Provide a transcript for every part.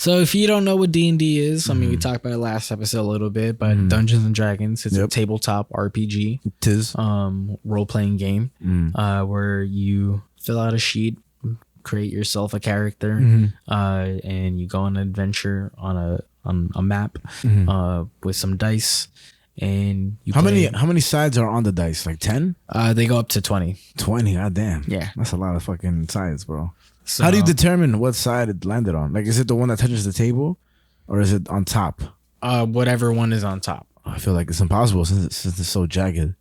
So if you don't know what D&D is, I mean, we talked about it last episode a little bit, but Dungeons and Dragons is a tabletop RPG. It is. Role-playing game where you fill out a sheet, create yourself a character, and you go on an adventure on a map with some dice. And you how many sides are on the dice? Like 10? They go up to 20. 20, goddamn. Yeah. That's a lot of fucking sides, bro. So, how do you determine what side it landed on? Like, is it the one that touches the table, or is it on top? Whatever one is on top. I feel like it's impossible since it's so jagged.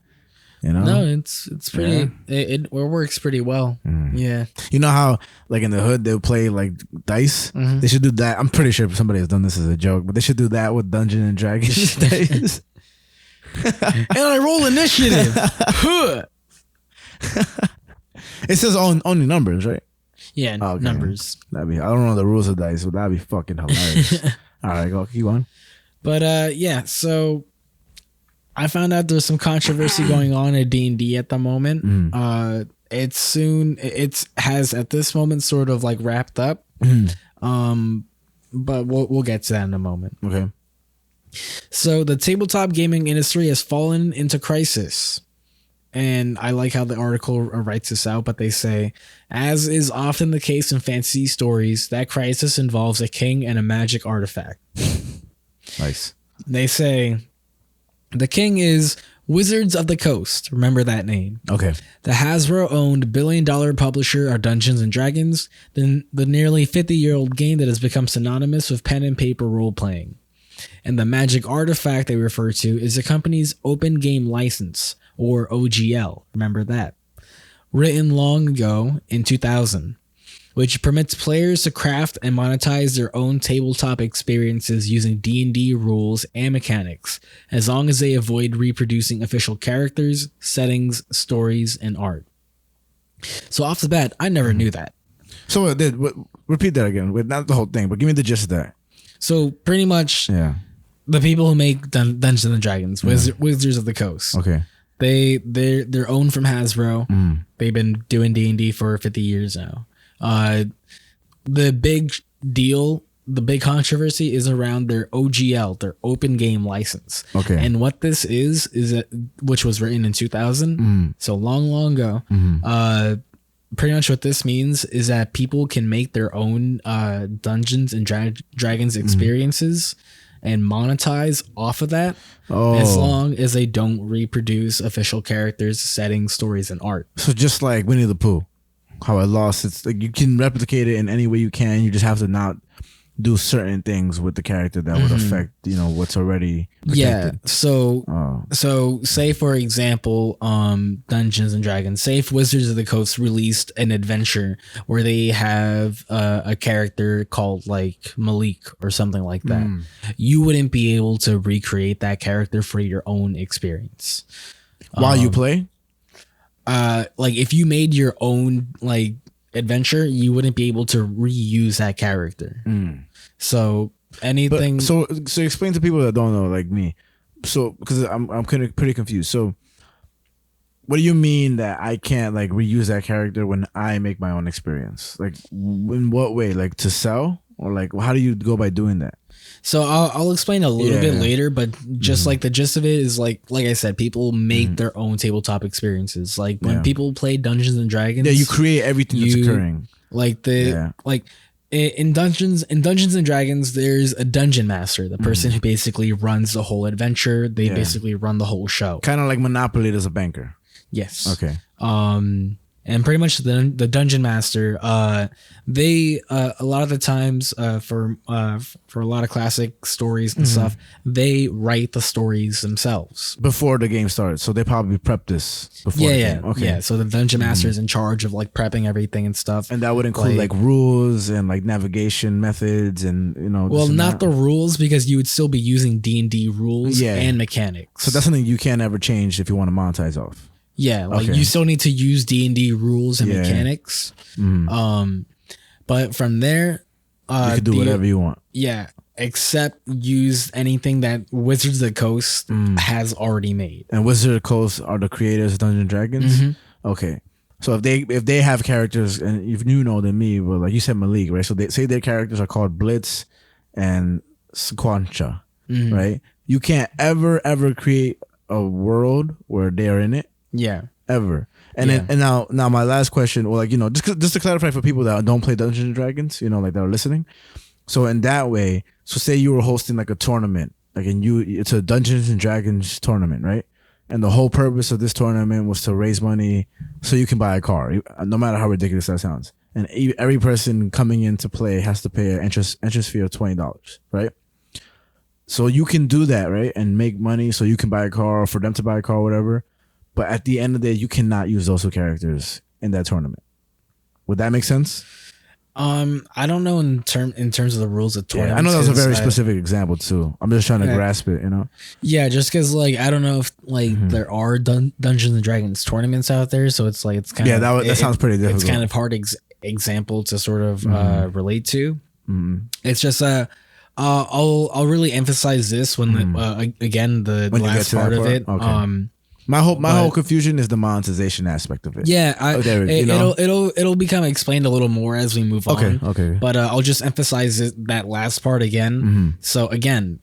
You know? No, it's pretty. Yeah. It works pretty well. Yeah. You know how like in the hood they'll play like dice? They should do that. I'm pretty sure somebody has done this as a joke, but they should do that with Dungeons and Dragons dice. And I roll initiative. It says only numbers, right? Yeah, okay. Numbers. I don't know the rules of dice, but that'd be fucking hilarious. All right, go keep on. But yeah, so I found out there's some controversy going on at D&D at the moment. It has at this moment sort of like wrapped up. But we'll get to that in a moment. Okay. So the tabletop gaming industry has fallen into crisis. And I like how the article writes this out, but they say, as is often the case in fantasy stories, that crisis involves a king and a magic artifact. Nice. They say, the king is Wizards of the Coast. Remember that name. Okay. The Hasbro-owned billion-dollar publisher of Dungeons & Dragons, the nearly 50-year-old game that has become synonymous with pen and paper role-playing. And the magic artifact they refer to is the company's open game license, or OGL, remember that, written long ago in 2000, which permits players to craft and monetize their own tabletop experiences using D&D rules and mechanics, as long as they avoid reproducing official characters, settings, stories, and art. So off the bat, I never knew that. So repeat that again, not the whole thing, but give me the gist of that. So pretty much, the people who make Dungeons and Dragons, Wizards of the Coast. Okay. They're owned from Hasbro. They've been doing D&D for 50 years now. The big deal, the big controversy is around their OGL, their open game license. Okay. And what this is that, which was written in 2000, so long ago. Pretty much what this means is that people can make their own Dungeons and Dragons experiences and monetize off of that, as long as they don't reproduce official characters, settings, stories, and art. So just like Winnie the Pooh, how I lost, it's like you can replicate it in any way you can. You just have to not do certain things with the character that would affect, what's already protected. So say for example, Dungeons and Dragons, say if Wizards of the Coast released an adventure where they have a character called like Malik or something like that, you wouldn't be able to recreate that character for your own experience while you play. Like if you made your own like adventure, you wouldn't be able to reuse that character. So anything. So explain to people that don't know, like me. So because I'm kind of pretty confused. So what do you mean that I can't like reuse that character when I make my own experience? Like in what way? Like to sell, or like how do you go by doing that? So I'll explain a little bit later, but just like the gist of it is like I said, people make their own tabletop experiences. Like when people play Dungeons and Dragons, you create everything that's occurring. Like in Dungeons and Dragons, there's a dungeon master, the person who basically runs the whole adventure. They basically run the whole show. Kind of like Monopoly as a banker. Yes. Okay. And pretty much the dungeon master, they a lot of the times for a lot of classic stories and stuff, they write the stories themselves before the game starts. So they probably prep this before. The game. Okay. Yeah. So the dungeon master is in charge of like prepping everything and stuff, and that would include like rules and like navigation methods and Well, not the rules, because you would still be using D&D rules and mechanics. So that's something you can't ever change if you want to monetize off. Yeah, like you still need to use D&D rules and mechanics. But from there, you can do whatever you want. Yeah, except use anything that Wizards of the Coast has already made. And Wizards of the Coast are the creators of Dungeons and Dragons? Okay. So if they have characters, and if you know than me, but like you said Malik, right? So they say their characters are called Blitz and Sequantia, right? You can't ever create a world where they're in it. Yeah. Ever. And then and now my last question, well, like, you know, just to clarify for people that don't play Dungeons and Dragons, you know, like that are listening. So in that way, so say you were hosting like a tournament, like it's a Dungeons and Dragons tournament, right? And the whole purpose of this tournament was to raise money so you can buy a car, no matter how ridiculous that sounds. And every person coming in to play has to pay an entrance fee of $20, right? So you can do that, right? And make money so you can buy a car or for them to buy a car or whatever. But at the end of the day, you cannot use those two characters in that tournament. Would that make sense? I don't know in terms of the rules of tournaments. I know that was a very specific example too. I'm just trying to grasp it, you know. Yeah, just because like I don't know if like there are Dungeons and Dragons tournaments out there, so it's like it's kind of that sounds pretty difficult. It's kind of hard example to sort of relate to. It's just I'll really emphasize this when again the last part of it. Okay. My whole confusion is the monetization aspect of it. Yeah, it'll become explained a little more as we move on. Okay. But I'll just emphasize that last part again. So again,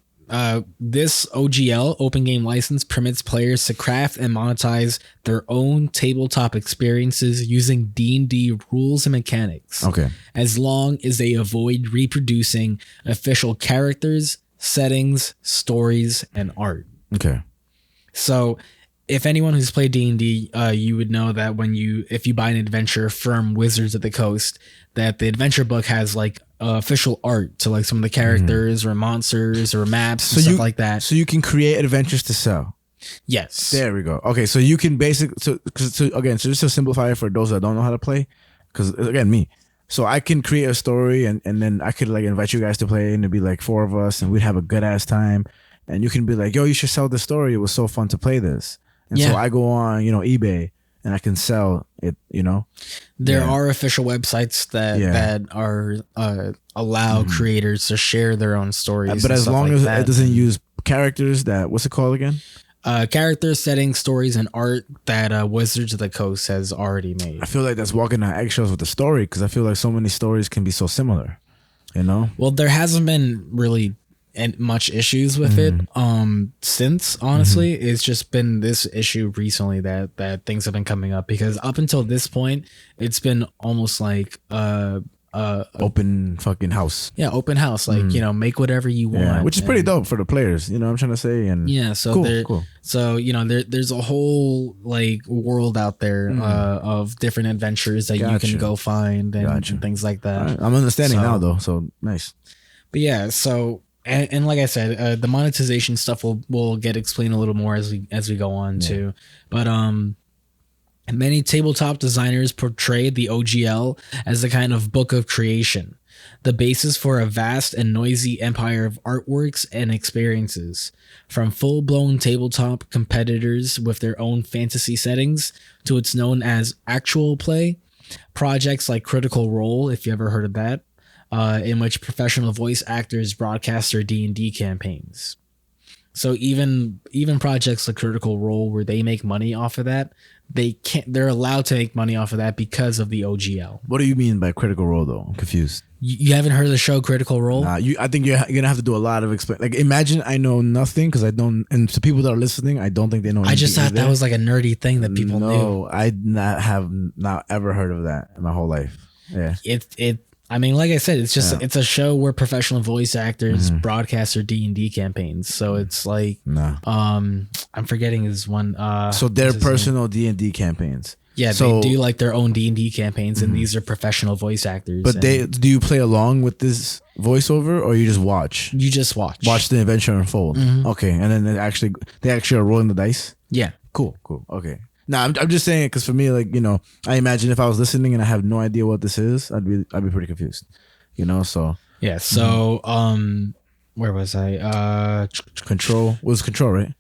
this OGL open game license permits players to craft and monetize their own tabletop experiences using D&D rules and mechanics. Okay. As long as they avoid reproducing official characters, settings, stories, and art. Okay. So if anyone who's played D&D, you would know that if you buy an adventure from Wizards of the Coast, that the adventure book has like official art to like some of the characters or monsters or maps and stuff like that. So you can create adventures to sell. Yes. There we go. Okay, so you can basically so just to simplify it for those that don't know how to play, because again, me. So I can create a story and then I could like invite you guys to play and it'd be like 4 of us and we'd have a good ass time. And you can be like, yo, you should sell the story. It was so fun to play this. And so I go on, eBay and I can sell it, There are official websites that are allow creators to share their own stories. But as long as it doesn't use characters what's it called again? Characters, settings, stories, and art that Wizards of the Coast has already made. I feel like that's walking on eggshells with the story because I feel like so many stories can be so similar, Well, there hasn't been really much issues with it since honestly it's just been this issue recently that things have been coming up because up until this point it's been almost like open fucking house. Open house, like make whatever you want, which is pretty dope for the players, I'm trying to say. And cool. So there's a whole like world out there of different adventures that you can go find and things like that. Right. I'm understanding now though, so nice. But so and like I said, the monetization stuff will get explained a little more as we go on too. But many tabletop designers portray the OGL as a kind of book of creation, the basis for a vast and noisy empire of artworks and experiences, from full-blown tabletop competitors with their own fantasy settings to what's known as actual play, projects like Critical Role, if you ever heard of that, in which professional voice actors broadcast their D&D campaigns. So even projects like Critical Role where they make money off of that, they're allowed to make money off of that because of the OGL. What do you mean by Critical Role though? I'm confused. You haven't heard of the show Critical Role? Nah, I think you're gonna have to do a lot of explain. Like imagine I know nothing because I don't, and to people that are listening, I don't think they know. I just thought that was like a nerdy thing that people knew. No, I have not ever heard of that in my whole life. Yeah, I mean, like I said, it's just it's a show where professional voice actors broadcast their D&D campaigns. So it's like, I'm forgetting his one. So their personal D&D campaigns. Yeah, they do like their own D&D campaigns, and these are professional voice actors. But do you play along with this voiceover, or you just watch? You just watch. Watch the adventure unfold. Okay, and then they actually are rolling the dice. Yeah. Cool. Okay. No, I'm just saying it because for me, like, I imagine if I was listening and I have no idea what this is, I'd be pretty confused, So yeah. So where was I? Control was Control, right?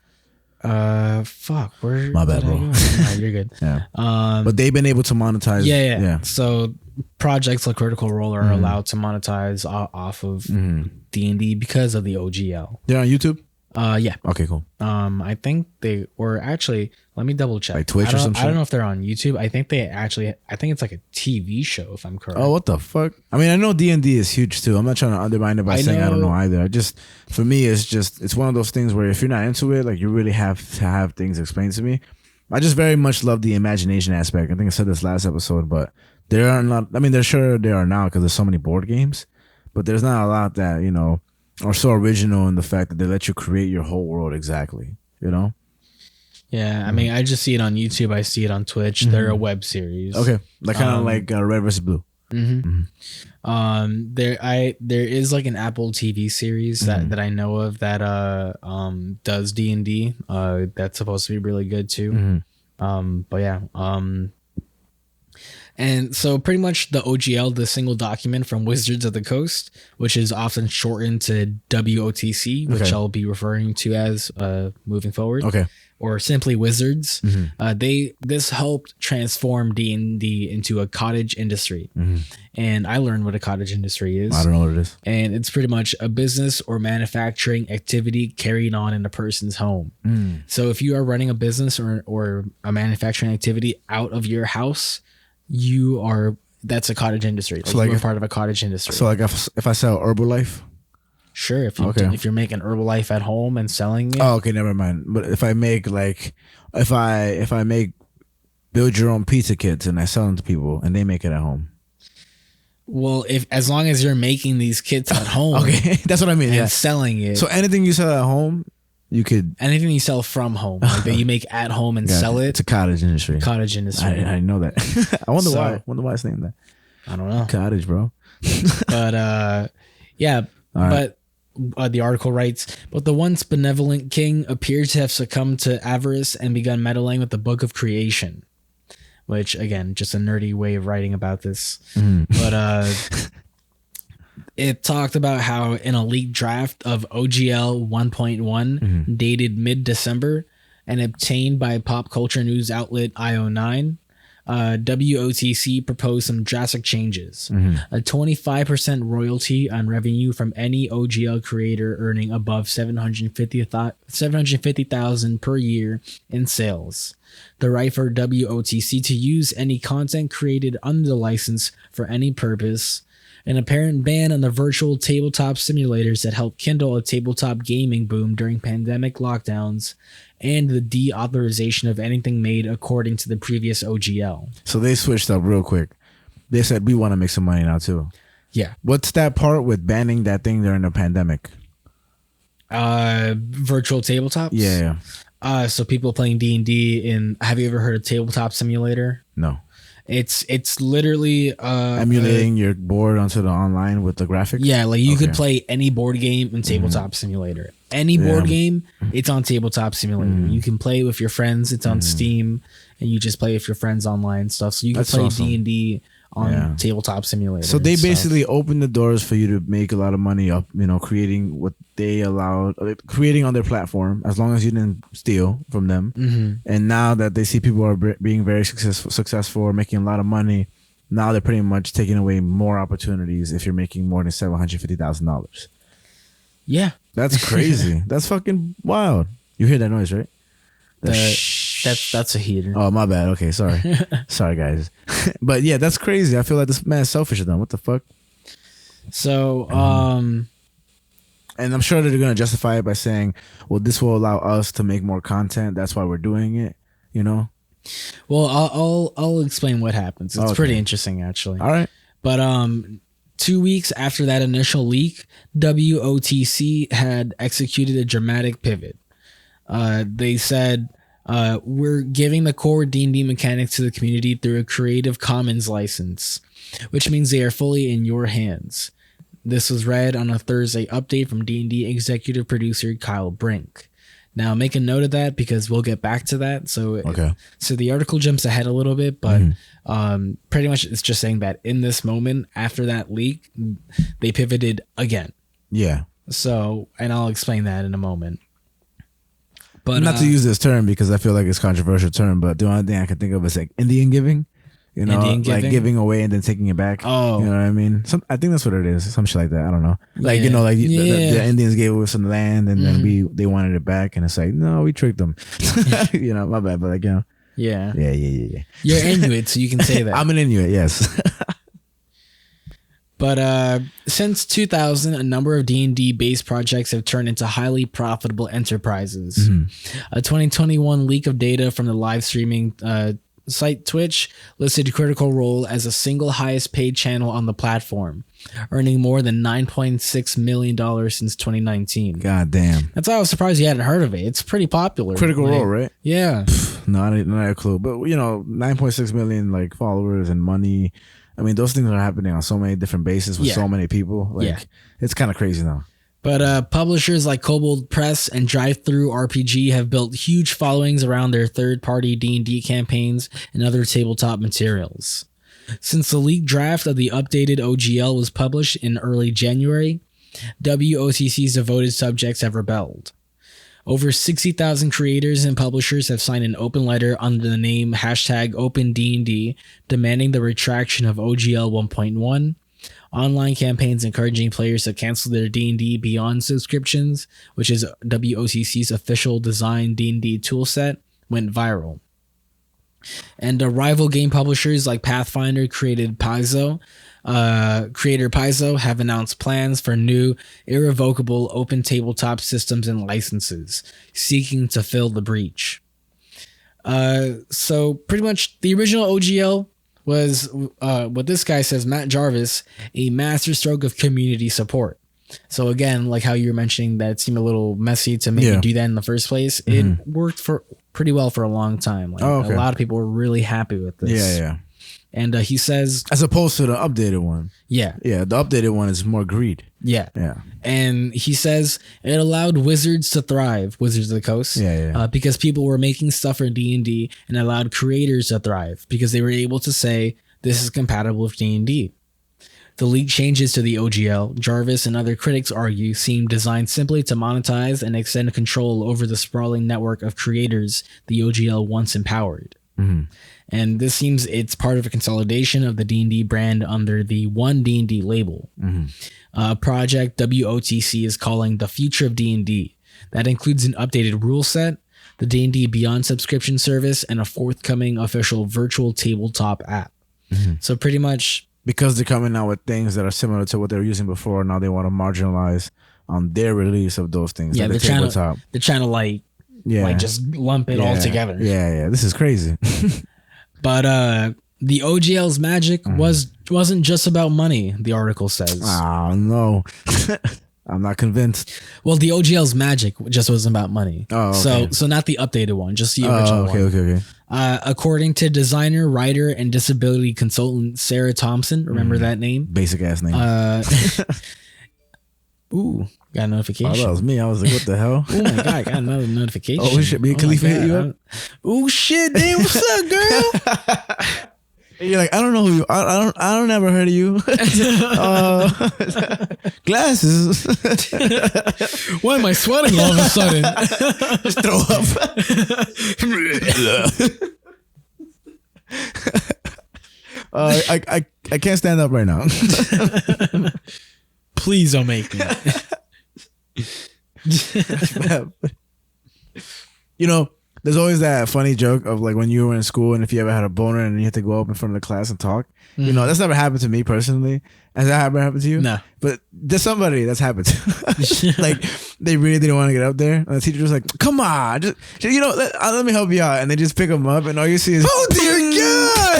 Fuck. Where? My bad, bro. No, you're good. Yeah. But they've been able to monetize. Yeah. So projects like Critical Role are allowed to monetize off of D&D because of the OGL. They're on YouTube. Yeah. Okay, cool. I think they or actually, let me double check. Like Twitch or some I don't shit? know if they're on YouTube. I think it's like a TV show, if I'm correct. Oh, what the fuck? I mean, I know D&D is huge too. I'm not trying to undermine it by saying I don't know either. For me, it's one of those things where if you're not into it, like you really have to have things explained to me. I just very much love the imagination aspect. I think I said this last episode, but there are not. I mean, there are now because there's so many board games, but there's not a lot that are so original in the fact that they let you create your whole world exactly. Yeah, I mean, I just see it on YouTube. I see it on Twitch. They're a web series. Okay, like kind of like Red versus Blue. There is like an Apple TV series that I know of that does D&D. That's supposed to be really good too. But yeah. And so pretty much the OGL, the single document from Wizards of the Coast, which is often shortened to WOTC, which I'll be referring to as moving forward. Okay. Or simply Wizards. This helped transform D&D into a cottage industry. And I learned what a cottage industry is. I don't know what it is. And it's pretty much a business or manufacturing activity carried on in a person's home. So if you are running a business or a manufacturing activity out of your house, that's a cottage industry. So like you're part of a cottage industry. So like if I sell Herbalife. Sure, if you're making Herbalife at home and selling it. Oh, okay, never mind. But if I make if I make build your own pizza kits and I sell them to people and they make it at home. Well, as long as you're making these kits at home, okay, that's what I mean. And selling it. So anything you sell at home, anything you sell from home, like that you make at home and sell it. It's a cottage industry. Cottage industry. I didn't know that. I wonder why. Wonder why it's named that. I don't know. Cottage, bro. But yeah. Right. But the article writes, but the once benevolent king appeared to have succumbed to avarice and begun meddling with the Book of Creation. Which, again, just a nerdy way of writing about this. But it talked about how an elite draft of OGL 1.1 dated mid-December and obtained by pop culture news outlet IO9, WOTC proposed some drastic changes. A 25% royalty on revenue from any OGL creator earning above $750,000 per year in sales. The right for WOTC to use any content created under the license for any purpose. An apparent ban on the virtual tabletop simulators that helped kindle a tabletop gaming boom during pandemic lockdowns, and the deauthorization of anything made according to the previous OGL. So they switched up real quick. They said, we want to make some money now too. Yeah. What's that part with banning that thing during the pandemic? Virtual tabletops? Yeah. So people playing D&D have you ever heard of Tabletop Simulator? No. It's literally emulating your board onto the online with the graphics. Yeah, like you could play any board game in Tabletop Simulator. Any board game, it's on Tabletop Simulator. You can play with your friends. It's on Steam, and you just play with your friends online and stuff. So you can play D&D on Tabletop Simulator. So they basically opened the doors for you to make a lot of money up, creating what they allowed, creating on their platform, as long as you didn't steal from them. And now that they see people are being very successful or making a lot of money, now they're pretty much taking away more opportunities if you're making more than $750,000. Yeah. That's crazy. That's fucking wild. You hear that noise, right? That's a heater. Oh, my bad. Okay, sorry. Sorry, guys. But yeah, that's crazy. I feel like this man's selfish enough. What the fuck? So, and I'm sure that they're going to justify it by saying, well, this will allow us to make more content. That's why we're doing it, Well, I'll explain what happens. It's pretty interesting, actually. All right. But 2 weeks after that initial leak, WOTC had executed a dramatic pivot. They said, we're giving the core D&D mechanics to the community through a Creative Commons license, which means they are fully in your hands. This was read on a Thursday update from D&D executive producer Kyle Brink. Now, make a note of that because we'll get back to that. So the article jumps ahead a little bit, but pretty much it's just saying that in this moment, after that leak, they pivoted again. Yeah. So, and I'll explain that in a moment. But not to use this term because I feel like it's a controversial term, but the only thing I can think of is like Indian giving. You know, Indian like giving? giving away and then taking it back. Oh. You know what I mean? I think that's what it is. Some shit like that. I don't know. Like, Yeah. like Yeah. the Indians gave us some land and then they wanted it back. And it's like, no, we tricked them. My bad. But like, Yeah. Yeah. You're Inuit, so you can say that. I'm an Inuit, yes. But since 2000, a number of D&D based projects have turned into highly profitable enterprises. A 2021 leak of data from the live streaming site Twitch listed Critical Role as the single highest paid channel on the platform, earning more than $9.6 million since 2019. God damn. That's why I was surprised you hadn't heard of it. It's pretty popular. Critical Role, right? Yeah. Not a clue. But 9.6 million like followers and money. I mean, those things are happening on so many different bases with so many people. Like, it's kind of crazy now. But publishers like Kobold Press and Drive-Thru RPG have built huge followings around their third-party D&D campaigns and other tabletop materials. Since the leaked draft of the updated OGL was published in early January, WOTC's devoted subjects have rebelled. Over 60,000 creators and publishers have signed an open letter under the name #OpenD&D demanding the retraction of OGL 1.1, online campaigns encouraging players to cancel their D&D Beyond subscriptions, which is WOTC's official design D&D toolset, went viral. And rival game publishers like Pathfinder creator Paizo have announced plans for new irrevocable open tabletop systems and licenses, seeking to fill the breach. So pretty much the original OGL was what this guy says, Matt Jarvis, a masterstroke of community support. So again, like how you were mentioning that it seemed a little messy to maybe do that in the first place. It worked for pretty well for a long time. Like a lot of people were really happy with this. Yeah. And he says, as opposed to the updated one. Yeah, the updated one is more greed. Yeah. Yeah. And he says it allowed Wizards to thrive, Wizards of the Coast. Yeah. Because people were making stuff for D&D and allowed creators to thrive because they were able to say, this is compatible with D&D. The league changes to the OGL, Jarvis and other critics argue, seem designed simply to monetize and extend control over the sprawling network of creators the OGL once empowered. And this seems it's part of a consolidation of the D&D brand under the One D&D label. Project WOTC is calling the future of D&D. That includes an updated rule set, the D&D Beyond subscription service, and a forthcoming official virtual tabletop app. So pretty much, because they're coming out with things that are similar to what they were using before, now they want to marginalize on their release of those things. Yeah, like they're trying to like just lump it all together. Yeah. This is crazy. But the OGL's magic wasn't just about money, the article says. Oh, no. I'm not convinced. Well, the OGL's magic just wasn't about money. Oh, okay. So not the updated one, just the original one. Okay. According to designer, writer, and disability consultant Sarah Thompson, remember that name? Basic ass name. Ooh, got a notification. Oh, that was me. I was like, what the hell? Oh my god, I got another notification. Oh shit, me and Khalifa hit you up? Oh shit, damn, what's up, girl? And you're like, I don't know who you I don't ever heard of you. Glasses. Why am I sweating all of a sudden? Just throw up. I can't stand up right now. Please don't make me. There's always that funny joke of like when you were in school and if you ever had a boner and you had to go up in front of the class and talk. That's never happened to me personally. Has that ever happened to you? No. But there's somebody that's happened to. Like they really didn't want to get up there. And the teacher was like, come on, just let me help you out. And they just pick them up and all you see is, oh dear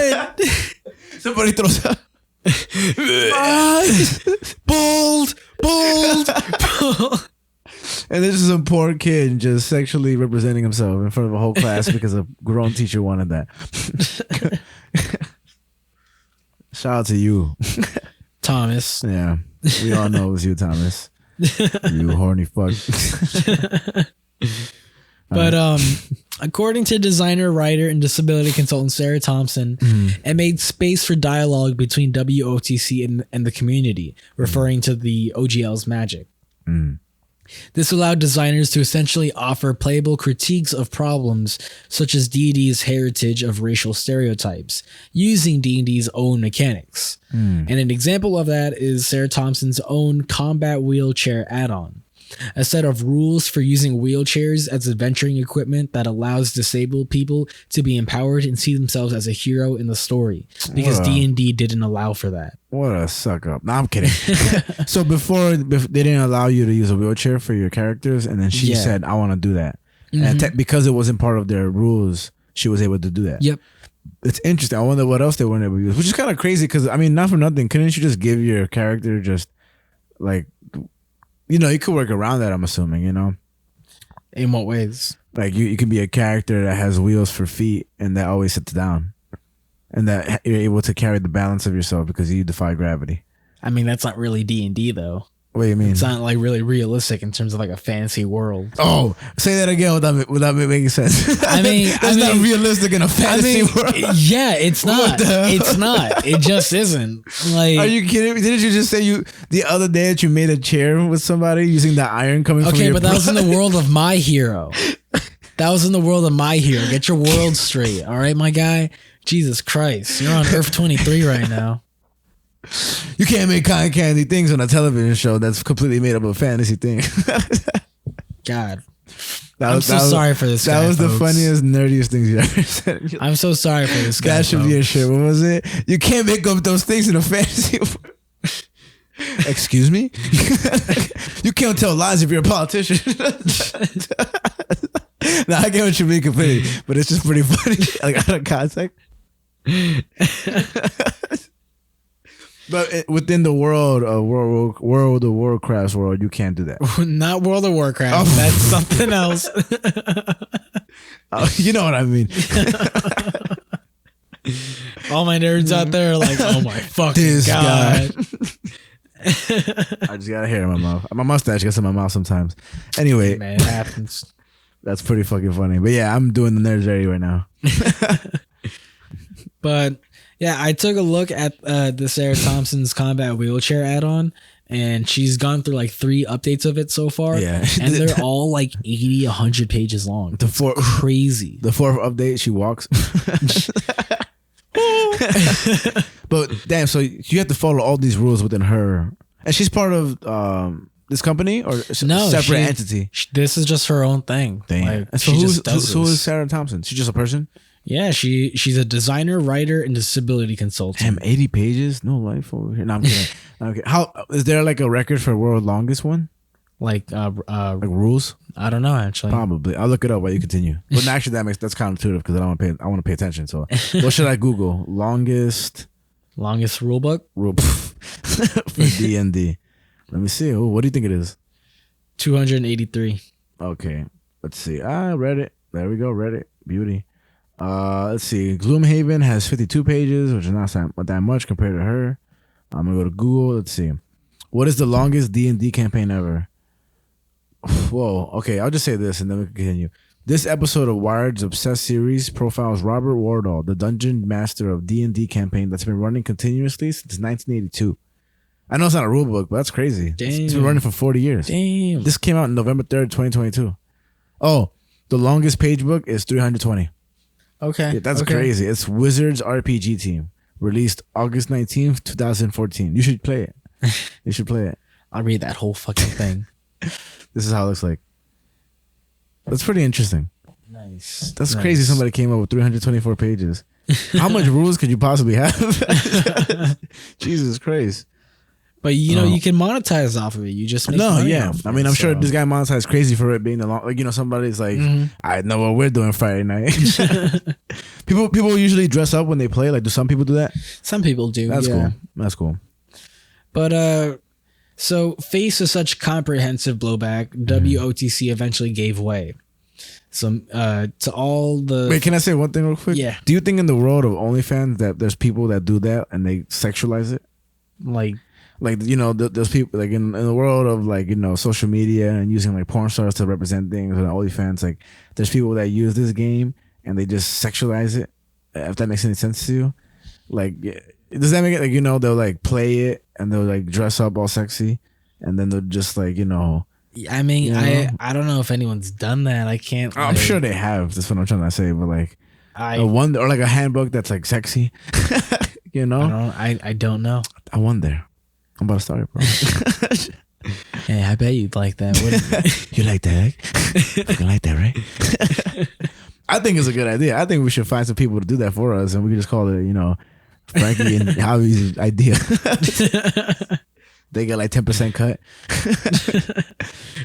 God. Somebody throws up. Bold. And this is some poor kid just sexually representing himself in front of a whole class because a grown teacher wanted that. Shout out to you, Thomas. Yeah, we all know it was you, Thomas. You horny fuck. But according to designer, writer, and disability consultant Sarah Thompson, it made space for dialogue between WOTC and the community, referring to the OGL's magic. This allowed designers to essentially offer playable critiques of problems such as D&D's heritage of racial stereotypes, using D&D's own mechanics. And an example of that is Sarah Thompson's own combat wheelchair add-on, a set of rules for using wheelchairs as adventuring equipment that allows disabled people to be empowered and see themselves as a hero in the story, because D&D didn't allow for that. What a suck up. No, I'm kidding. So before they didn't allow you to use a wheelchair for your characters, and then she said, I want to do that. And because it wasn't part of their rules, she was able to do that. Yep. It's interesting. I wonder what else they weren't able to use, which is kind of crazy because, I mean, not for nothing. Couldn't you just give your character just like, you know, you could work around that, I'm assuming, you know? In what ways? Like you can be a character that has wheels for feet and that always sits down. And that you're able to carry the balance of yourself because you defy gravity. I mean, that's not really D&D though. What do you mean? It's not like really realistic in terms of like a fantasy world. Oh, say that again without making sense. I mean, that's not realistic in a fantasy world. Yeah, it's not. It's not. It just isn't. Like, are you kidding me? Didn't you just say the other day that you made a chair with somebody using the iron coming from your Okay, but that was in the world of My Hero. That was in the world of My Hero. Get your world straight, all right, my guy? Jesus Christ, you're on Earth 23 right now. You can't make cotton candy things on a television show that's completely made up of a fantasy thing. God. I'm so sorry for this guy, That was folks. the funniest, nerdiest things you ever said. I'm so sorry for this guy, That should be a shirt. What was it? You can't make up those things in a fantasy world. Excuse me? You can't tell lies if you're a politician. No, I get what you mean completely, but it's just pretty funny. Like out of context. But within the world of World of Warcraft's world, you can't do that. Not World of Warcraft. That's something else. You know what I mean. All my nerds out there are like, oh my fucking God. I just got a hair in my mouth. My mustache gets in my mouth sometimes. Anyway. Man, it happens. That's pretty fucking funny. But yeah, I'm doing the nerds ready right now. But yeah, I took a look at the Sarah Thompson's combat wheelchair add-on, and she's gone through like 3 updates of it so far. Yeah. And they're all like 80, 100 pages long. Crazy. The 4th update, she walks. But damn, so you have to follow all these rules within her. And she's part of this company or a separate entity? This is just her own thing. Damn. Like, so who is Sarah Thompson? She's just a person? Yeah, she's a designer, writer, and disability consultant. Damn, 80 pages? No life over here. No, I'm kidding. Okay. How is there like a record for world longest one? Like rules? I don't know actually. Probably. I'll look it up while you continue. But actually that's counterintuitive because I want to pay attention. So what should I Google? Longest rule book? For D&D. Let me see. Oh, what do you think it is? 283. Okay. Let's see. I read it. There we go. Read it. Beauty. Let's see. Gloomhaven has 52 pages, which is not that much compared to her. I'm gonna go to Google. Let's see. What is the longest D&D campaign ever? Whoa. Okay, I'll just say this and then we can continue. This episode of Wired's Obsessed series profiles Robert Wardall, the dungeon master of D&D campaign that's been running continuously since 1982. I know it's not a rule book, but that's crazy. Damn. It's been running for 40 years. Damn. This came out on November 3rd, 2022. Oh, the longest page book is 320. Okay. Yeah, that's crazy. It's Wizards RPG Team. Released August 19th, 2014. You should play it. You should play it. I'll read that whole fucking thing. This is how it looks like. That's pretty interesting. Nice. That's crazy somebody came up with 324 pages. How much rules could you possibly have? Jesus Christ. But you know, you can monetize off of it. You just make money off I mean, I'm sure this guy monetized crazy for it being the long. Like, you know, somebody's like, I know what we're doing Friday night. people usually dress up when they play. Like, do some people do that? Some people do. That's cool. That's cool. But so faced with such comprehensive blowback, WOTC eventually gave way. So to all the Wait, can I say one thing real quick? Yeah. Do you think in the world of OnlyFans that there's people that do that and they sexualize it? Like, you know, there's people like in the world of like, you know, social media and using like porn stars to represent things and OnlyFans, like there's people that use this game and they just sexualize it. If that makes any sense to you, like, does that make it like, you know, they'll like play it and they'll like dress up all sexy and then they'll just like, you know, I mean, You know? I don't know if anyone's done that. I can't. I'm like, sure they have. That's what I'm trying to say. But like a one or like a handbook that's like sexy. You know? I don't know. I wonder. I'm about to start it, bro. Hey, I bet you'd like that. Wouldn't You like that? Right? Fucking like that, right? I think it's a good idea. I think we should find some people to do that for us, and we can just call it, you know, Frankie and Howie's idea. They get like 10% cut.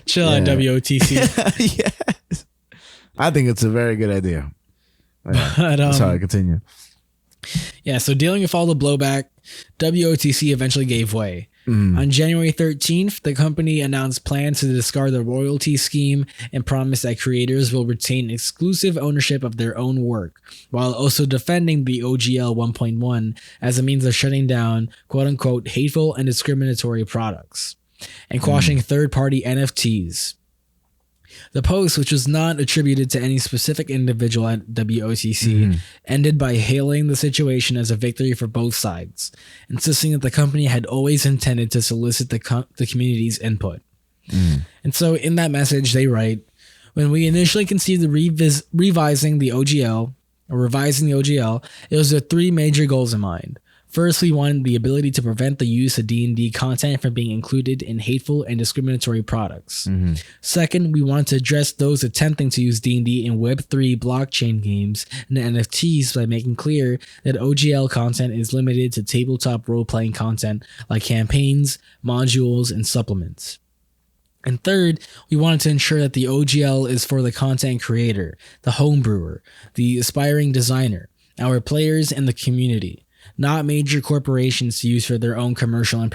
Chill out, WOTC. Yes. I think it's a very good idea. But, sorry, continue. Yeah, so dealing with all the blowback, WOTC eventually gave way. On January 13th, the company announced plans to discard the royalty scheme and promised that creators will retain exclusive ownership of their own work, while also defending the OGL 1.1 as a means of shutting down quote-unquote hateful and discriminatory products and quashing third-party NFTs. The post, which was not attributed to any specific individual at WOTC, ended by hailing the situation as a victory for both sides, insisting that the company had always intended to solicit the community's input. And so in that message, they write, when we initially conceived the revising the OGL, it was with three major goals in mind. First, we wanted the ability to prevent the use of D&D content from being included in hateful and discriminatory products. Second, we wanted to address those attempting to use D&D in Web3 blockchain games and NFTs by making clear that OGL content is limited to tabletop role-playing content like campaigns, modules, and supplements. And third, we wanted to ensure that the OGL is for the content creator, the homebrewer, the aspiring designer, our players, and the community, not major corporations to use for their own commercial and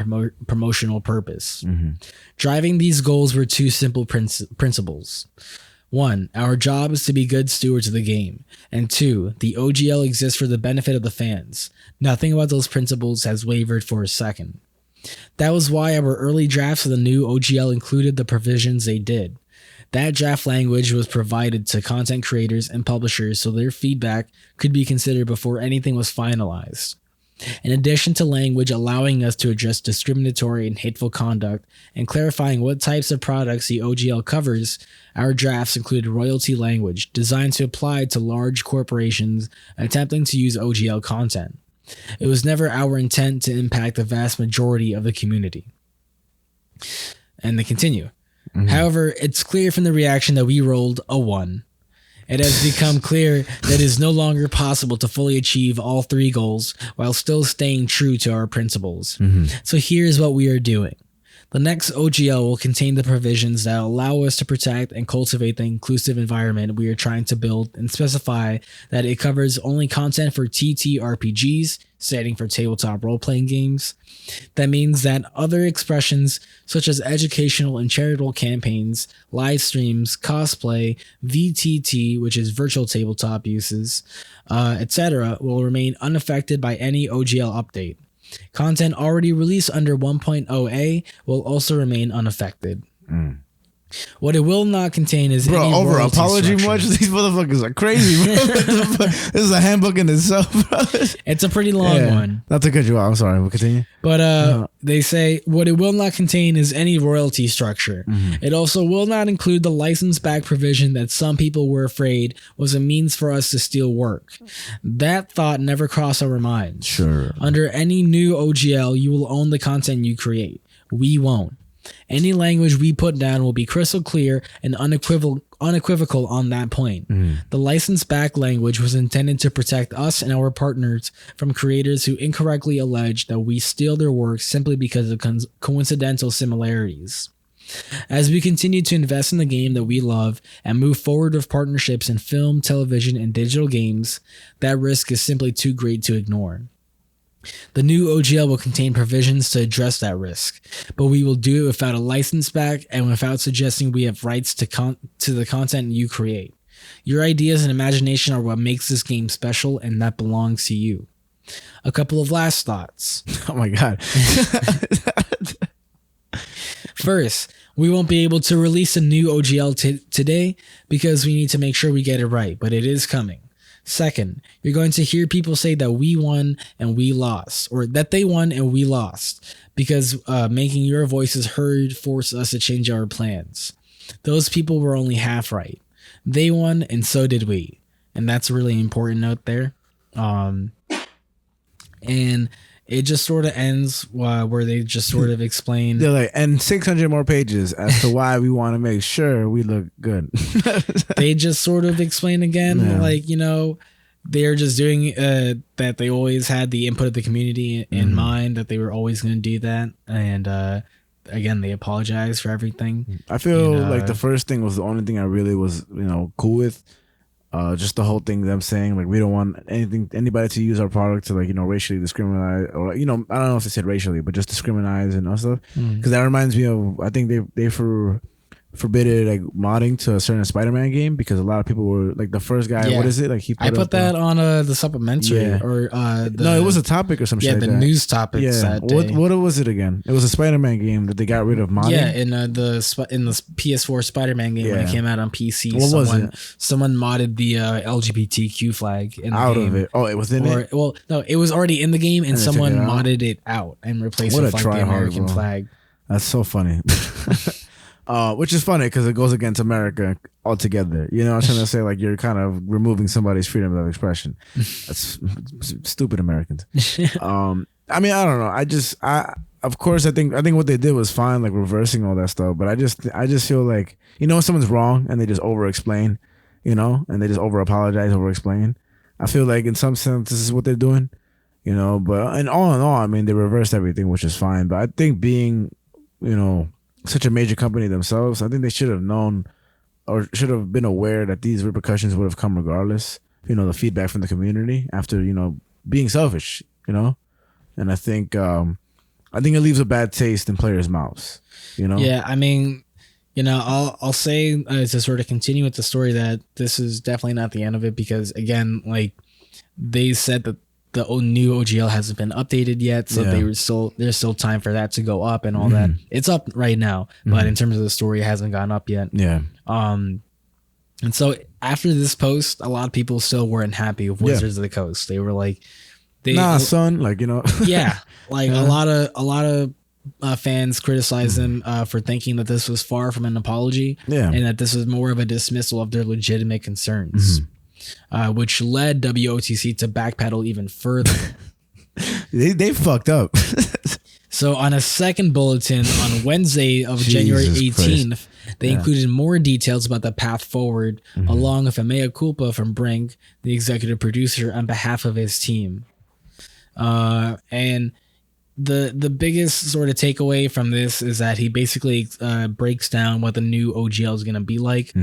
promotional purpose. Driving these goals were two simple principles. One, our job is to be good stewards of the game. And two, the OGL exists for the benefit of the fans. Nothing about those principles has wavered for a second. That was why our early drafts of the new OGL included the provisions they did. That draft language was provided to content creators and publishers so their feedback could be considered before anything was finalized. In addition to language allowing us to address discriminatory and hateful conduct and clarifying what types of products the OGL covers, our drafts included royalty language designed to apply to large corporations attempting to use OGL content. It was never our intent to impact the vast majority of the community. And they continue. However, it's clear from the reaction that we rolled a 1. It has become clear that it is no longer possible to fully achieve all three goals while still staying true to our principles. So here's what we are doing. The next OGL will contain the provisions that allow us to protect and cultivate the inclusive environment we are trying to build and specify that it covers only content for TTRPGs, standing for tabletop role-playing games. That means that other expressions such as educational and charitable campaigns, live streams, cosplay, VTT, which is virtual tabletop uses, etc., will remain unaffected by any OGL update. Content already released under 1.0a will also remain unaffected. What it will not contain is any over royalty apology structure. much. These motherfuckers are crazy, bro. This is a handbook in itself, bro. It's a pretty long one. Not to cut you off. I'm sorry. We'll continue. But they say what it will not contain is any royalty structure. It also will not include the license back provision that some people were afraid was a means for us to steal work. That thought never crossed our minds. Sure. Under any new OGL, you will own the content you create. We won't. Any language we put down will be crystal clear and unequivocal on that point. The license back language was intended to protect us and our partners from creators who incorrectly allege that we steal their work simply because of coincidental similarities. As we continue to invest in the game that we love and move forward with partnerships in film, television, and digital games, that risk is simply too great to ignore. The new OGL will contain provisions to address that risk, but we will do it without a license back and without suggesting we have rights to the content you create. Your ideas and imagination are what makes this game special, and that belongs to you. A couple of last thoughts. Oh my God. First, we won't be able to release a new OGL today because we need to make sure we get it right, but it is coming. Second, you're going to hear people say that we won and we lost, or that they won and we lost, because making your voices heard forced us to change our plans. Those people were only half right. They won and so did we. And that's a really important note there. And it just sort of ends where they just sort of explain. They're like, and 600 more pages as to why we want to make sure we look good. They just sort of explain again, like, you know, they're just doing that they always had the input of the community in mind, that they were always going to do that. And again, they apologize for everything. I feel like the first thing was the only thing I really was, cool with. Just the whole thing them saying like we don't want anybody to use our product to like racially discriminate, or I don't know if they said racially, but just discriminate and stuff. Because that reminds me of, I think they forbidden like modding to a certain Spider-Man game, because a lot of people were like, the first guy, what is it like, I put that on the supplementary, or no, it was a topic or some shit. Yeah, the news topics. That day. What was it again? It was a Spider-Man game that they got rid of modding. Yeah, in the PS4 Spider-Man game when it came out on PC. What was it? Someone modded the LGBTQ flag in the game. Of it. Oh, it was in it. Well, no, it was already in the game, and someone modded it out and replaced it with like the American flag. That's so funny. Which is funny because it goes against America altogether. You know what I'm trying to say? Like, you're kind of removing somebody's freedom of expression. That's stupid Americans. I mean, I don't know. Of course, I think what they did was fine, like reversing all that stuff. But I just feel like, when someone's wrong and they just over-explain, and they just over-apologize, over-explain. I feel like in some sense this is what they're doing, But and all in all, I mean, they reversed everything, which is fine. But I think being, such a major company themselves, I think they should have known, or should have been aware that these repercussions would have come regardless. The feedback from the community after being selfish, and I think it leaves a bad taste in players' mouths. Yeah, I mean, I'll say to sort of continue with the story that this is definitely not the end of it, because again, like, they said that the new OGL hasn't been updated yet, so there's still time for that to go up and all that. It's up right now, but in terms of the story, it hasn't gone up yet. Yeah. And so after this post, a lot of people still weren't happy with Wizards of the Coast. They were like, son, like, yeah, like a lot of fans criticized them for thinking that this was far from an apology, and that this was more of a dismissal of their legitimate concerns. Which led WOTC to backpedal even further. they fucked up. So on a second bulletin on Wednesday of January 18th, they included more details about the path forward, along with a mea culpa from Brink, the executive producer, on behalf of his team. And the biggest sort of takeaway from this is that he basically breaks down what the new OGL is going to be like.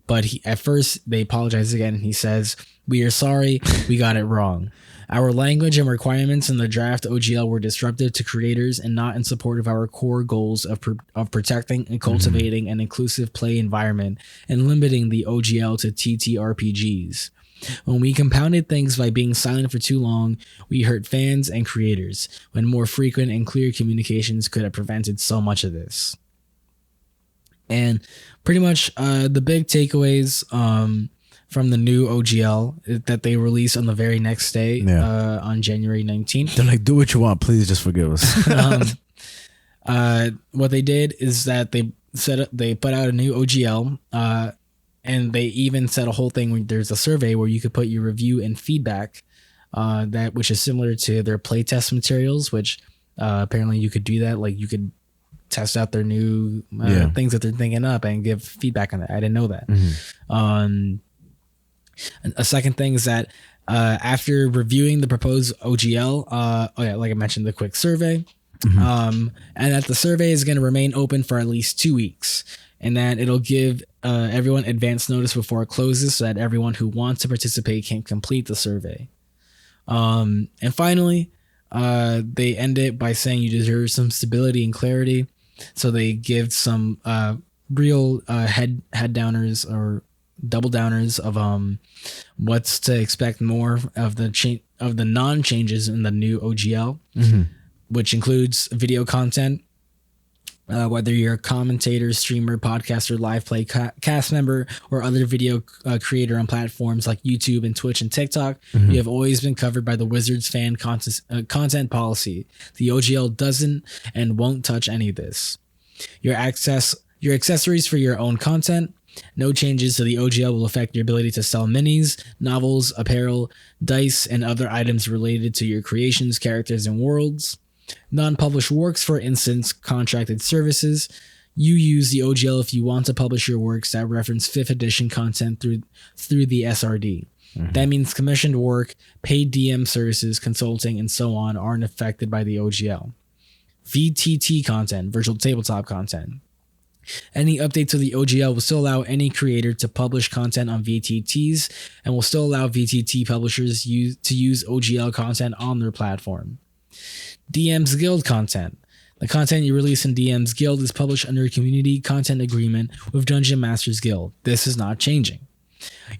But at first, they apologize again. And he says, "We are sorry. We got it wrong. Our language and requirements in the draft OGL were disruptive to creators and not in support of our core goals of protecting and cultivating an inclusive play environment and limiting the OGL to TTRPGs. When we compounded things by being silent for too long, we hurt fans and creators, when more frequent and clear communications could have prevented so much of this." And pretty much the big takeaways from the new OGL that they released on the very next day, on January 19th. They're like, do what you want, please just forgive us. What they did is that they put out a new OGL, and they even said a whole thing where there's a survey where you could put your review and feedback, which is similar to their playtest materials, which apparently you could do that. Like, you could test out their new things that they're thinking up and give feedback on that. I didn't know that. A second thing is that after reviewing the proposed OGL, like I mentioned, the quick survey, and that the survey is going to remain open for at least 2 weeks, and that it'll give everyone advance notice before it closes, so that everyone who wants to participate can complete the survey. And finally, they end it by saying you deserve some stability and clarity. So they give some real head downers or double downers of what's to expect more of the non changes in the new OGL, which includes video content, Whether you're a commentator, streamer, podcaster, live play cast member, or other video creator on platforms like YouTube and Twitch and TikTok, you have always been covered by the Wizards fan content policy. The OGL doesn't and won't touch any of this. Your accessories for your own content. No changes to the OGL will affect your ability to sell minis, novels, apparel, dice, and other items related to your creations, characters, and worlds. Non-published works, for instance, contracted services. You use the OGL if you want to publish your works that reference 5th edition content through the SRD. That means commissioned work, paid DM services, consulting, and so on aren't affected by the OGL. VTT content, virtual tabletop content. Any update to the OGL will still allow any creator to publish content on VTTs and will still allow VTT publishers to use OGL content on their platform. DM's Guild content. The content you release in DM's Guild is published under a community content agreement with Dungeon Masters Guild. This is not changing.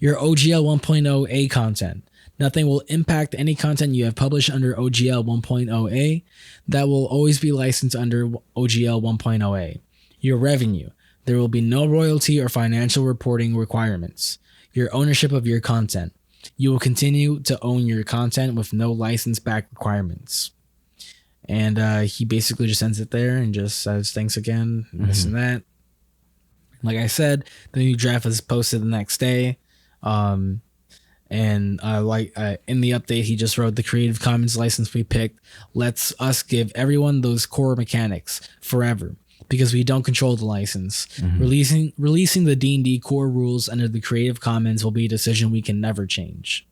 Your OGL 1.0A content. Nothing will impact any content you have published under OGL 1.0A. That will always be licensed under OGL 1.0A. Your revenue. There will be no royalty or financial reporting requirements. Your ownership of your content. You will continue to own your content with no license back requirements. And he basically just ends it there and just says thanks again, this and that. Like I said, the new draft was posted the next day. In the update, he just wrote, the Creative Commons license we picked lets us give everyone those core mechanics forever because we don't control the license. Releasing the D&D core rules under the Creative Commons will be a decision we can never change.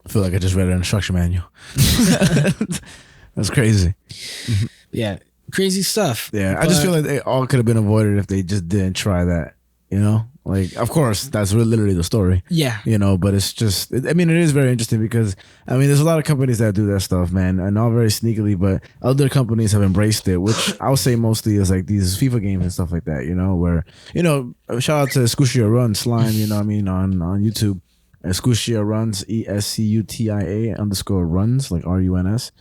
I feel like I just read an instruction manual. That's crazy. Yeah, crazy stuff. Yeah, I just feel like they all could have been avoided if they just didn't try that. You know, like, of course, that's literally the story. Yeah. You know, but it's just, I mean, it is very interesting because, I mean, there's a lot of companies that do that stuff, man, and all very sneakily, but other companies have embraced it, which I'll say mostly is like these FIFA games and stuff like that, you know, where, you know, shout out to Scutia Run Slime, you know what I mean, on YouTube. Scutia Runs, ESCUTIA_runs, like RUNS.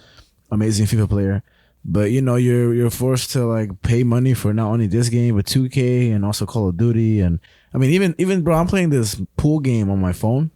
Amazing FIFA player. But you know, you're forced to like pay money for not only this game but 2K and also Call of Duty. And I mean, even bro, I'm playing this pool game on my phone.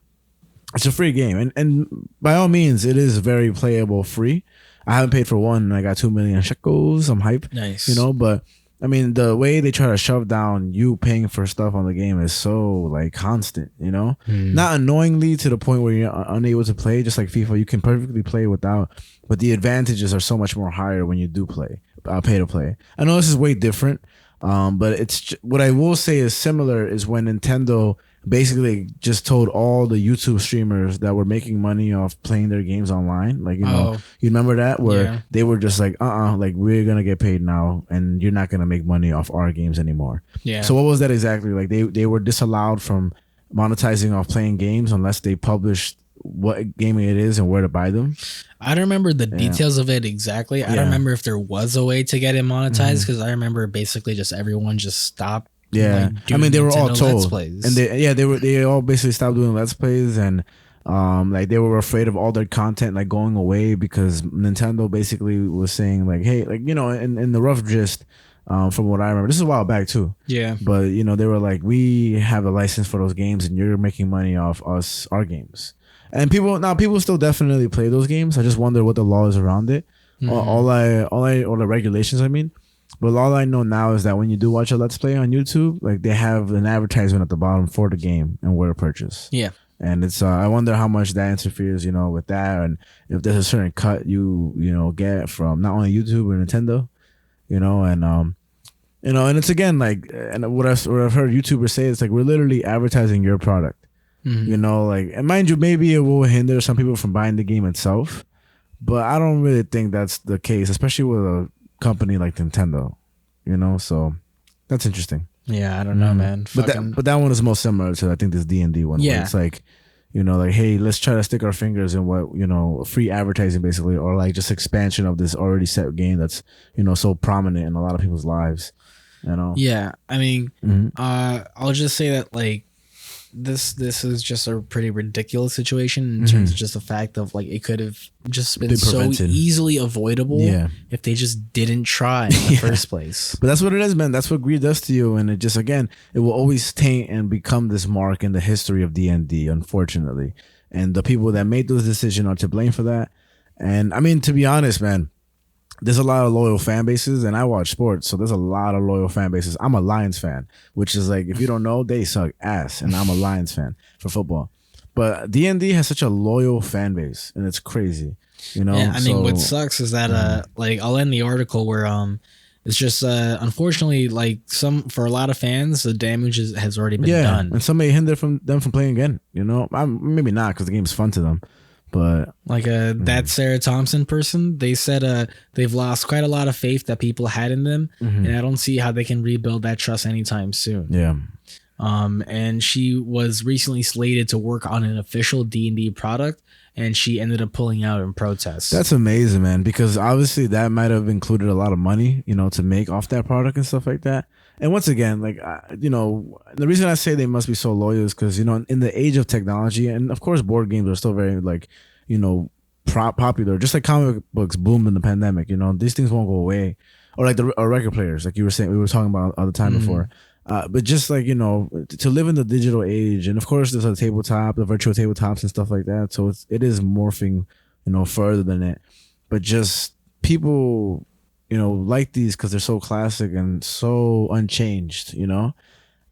It's a free game, and by all means, it is very playable free. I haven't paid for one, and I got 2 million shekels. I'm hype. Nice. You know, but I mean, the way they try to shove down you paying for stuff on the game is so like constant, you know, not annoyingly to the point where you're unable to play. Just like FIFA, you can perfectly play without, but the advantages are so much more higher when you do play, pay to play. I know this is way different, but it's what I will say is similar is when Nintendo basically just told all the YouTube streamers that were making money off playing their games online, like, you know, you remember that, where they were just like, like, we're gonna get paid now and you're not gonna make money off our games anymore. Yeah. So what was that exactly? Like they were disallowed from monetizing off playing games unless they published what game it is and where to buy them. I don't remember the details of it exactly. I don't remember if there was a way to get it monetized, because I remember basically just everyone just stopped. Yeah, like, I mean, they were all Let's told, plays. and they all basically stopped doing Let's Plays, and like they were afraid of all their content like going away because Nintendo basically was saying like, hey, like, you know, in the rough gist, from what I remember, this is a while back too. Yeah, but you know, they were like, we have a license for those games, and you're making money off our games, and people still definitely play those games. I just wonder what the law is around it, all the regulations. I mean. But all I know now is that when you do watch a Let's Play on YouTube, like they have an advertisement at the bottom for the game and where to purchase. Yeah. And it's I wonder how much that interferes, you know, with that, and if there's a certain cut you know get from not only YouTube or Nintendo, you know, and you know, and it's again like, and what I've heard YouTubers say, it's like we're literally advertising your product. You know, like, and mind you, maybe it will hinder some people from buying the game itself, but I don't really think that's the case, especially with a company like Nintendo, you know, so that's interesting. Yeah, I don't know, man. But that one is most similar to, I think, this D&D one. Yeah, it's like, you know, like, hey, let's try to stick our fingers in what, you know, free advertising basically, or like just expansion of this already set game that's, you know, so prominent in a lot of people's lives, you know. Yeah, I mean, I'll just say that, like, this is just a pretty ridiculous situation in terms of just the fact of like it could have just been so easily avoidable if they just didn't try in the first place. But that's what it is, man. That's what greed does to you, and it just, again, it will always taint and become this mark in the history of D&D, unfortunately. And the people that made those decisions are to blame for that. And I mean, to be honest, man, there's a lot of loyal fan bases, and I watch sports, so there's a lot of loyal fan bases. I'm a Lions fan, which is like, if you don't know, they suck ass, and I'm a Lions fan for football. But D&D has such a loyal fan base, and it's crazy, you know. Yeah, I mean, what sucks is that like I'll end the article where it's just unfortunately, like, for a lot of fans, the damage has already been done, and some may hinder them from playing again. You know, maybe not, because the game's fun to them. But like that Sarah Thompson person, they said they've lost quite a lot of faith that people had in them, and I don't see how they can rebuild that trust anytime soon. Yeah. And she was recently slated to work on an official D&D product, and she ended up pulling out in protest. That's amazing, man, because obviously that might have included a lot of money, you know, to make off that product and stuff like that. And once again, like, you know, the reason I say they must be so loyal is because, you know, in the age of technology, and of course board games are still very, like, you know, popular, just like comic books boomed in the pandemic. You know, these things won't go away. Or like the record players, like you were saying, we were talking about all the time before. But just like, you know, to live in the digital age, and of course there's a tabletop, the virtual tabletops and stuff like that. So it is morphing, you know, further than it. But just people, you know, like these because they're so classic and so unchanged, you know.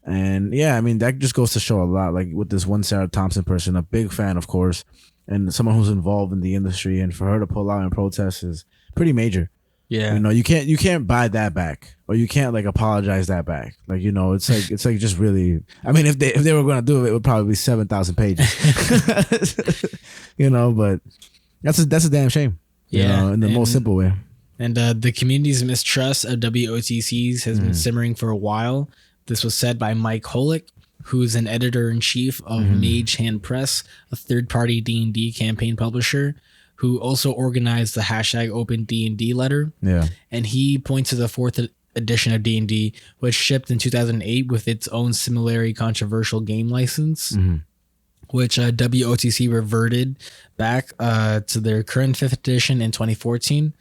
And yeah, I mean, that just goes to show a lot. Like with this one Sarah Thompson person, a big fan, of course, and someone who's involved in the industry, and for her to pull out and protest is pretty major. Yeah, you know, you can't buy that back, or you can't like apologize that back. Like, you know, it's like just really. I mean, if they were going to do it, it would probably be 7,000 pages. You know, but that's a damn shame. Yeah, you know, in the most simple way. And the community's mistrust of WOTCs has been simmering for a while. This was said by Mike Holick, who is an editor-in-chief of Mage Hand Press, a third-party D&D campaign publisher, who also organized the #OpenD&D letter. Yeah. And he points to the 4th edition of D&D, which shipped in 2008 with its own similarly controversial game license, which WOTC reverted back to their current 5th edition in 2014.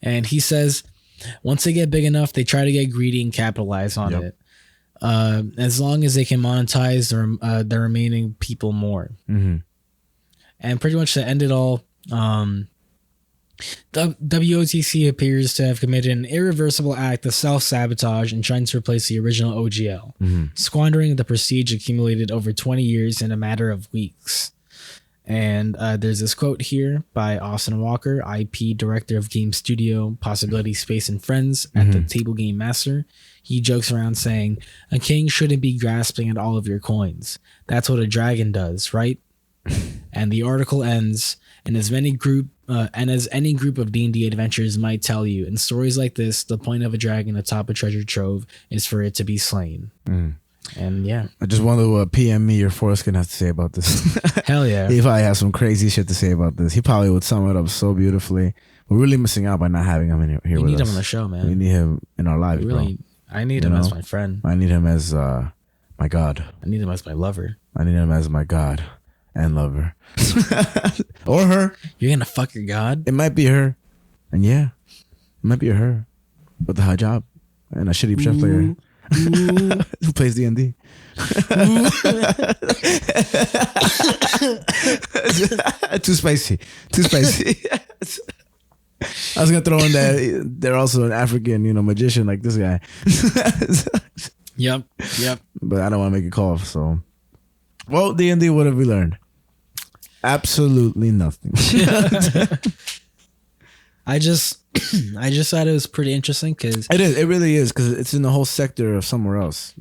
And he says, once they get big enough, they try to get greedy and capitalize on it. As long as they can monetize the remaining people more. And pretty much to end it all, the WOTC appears to have committed an irreversible act of self-sabotage in trying to replace the original OGL, squandering the prestige accumulated over 20 years in a matter of weeks. And there's this quote here by Austin Walker, IP Director of Game Studio, Possibility Space and Friends at the Table Game Master. He jokes around saying, "A king shouldn't be grasping at all of your coins. That's what a dragon does, right?" And the article ends, as any group of D&D adventurers might tell you, in stories like this, the point of a dragon atop a treasure trove is for it to be slain. And yeah, I just wonder what PM me or Forrest can have to say about this. Hell yeah. He probably has some crazy shit to say about this. He probably would sum it up so beautifully. We're really missing out by not having him here with us. We need him on the show, man. We need him in our lives, bro. I need him as my friend. I need him as my God. I need him as my lover. I need him as my God and lover. Or her. You're gonna fuck your God? It might be her. And yeah, it might be her with a hijab and a shitty chef player who plays D&D. Too spicy. I was gonna throw in that they're also an African, magician like this guy. Yep. But I don't want to make a call. So, well, D&D, what have we learned? Absolutely nothing. I just thought it was pretty interesting because it is. It really is, because it's in the whole sector of somewhere else.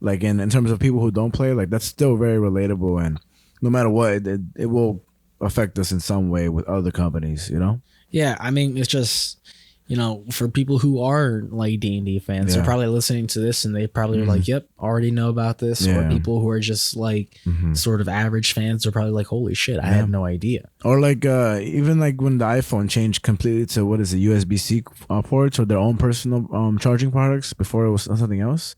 Like in terms of people who don't play, like that's still very relatable, and no matter what, it will affect us in some way with other companies. Yeah, I mean, it's just, for people who are like D&D fans, they're probably listening to this and they probably are like, yep, already know about this. Or people who are just like sort of average fans are probably like, holy shit, I had no idea. Or like even like when the iPhone changed completely to USB-C ports or their own personal charging products before it was something else.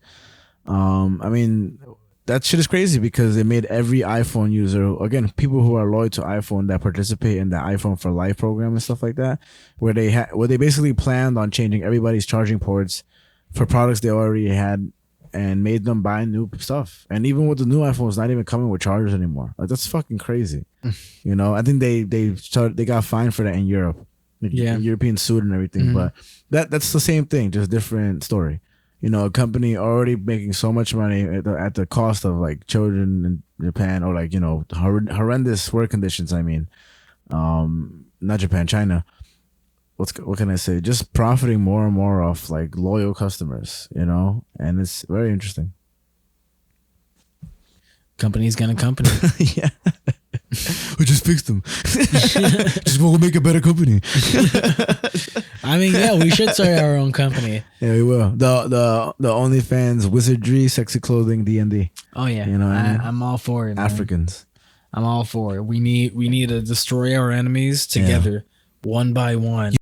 I mean, that shit is crazy because it made every iPhone user, again, people who are loyal to iPhone that participate in the iPhone for Life program and stuff like that, where they basically planned on changing everybody's charging ports for products they already had and made them buy new stuff. And even with the new iPhones not even coming with chargers anymore. Like, that's fucking crazy. You know, I think they got fined for that in Europe. Like, European suit and everything. But that's the same thing, just different story. You know, a company already making so much money at the cost of like children in Japan, or like, you know, horrendous work conditions. I mean, not Japan, China. What can I say? Just profiting more and more off like loyal customers, you know, and it's very interesting. Company's gonna company. Yeah. We just fixed them. Just we'll make a better company. I mean, yeah, we should start our own company. Yeah, we will. The OnlyFans wizardry, sexy clothing, D&D. Oh yeah, you know, I'm all for it. Man. Africans. I'm all for it. We need to destroy our enemies together, one by one.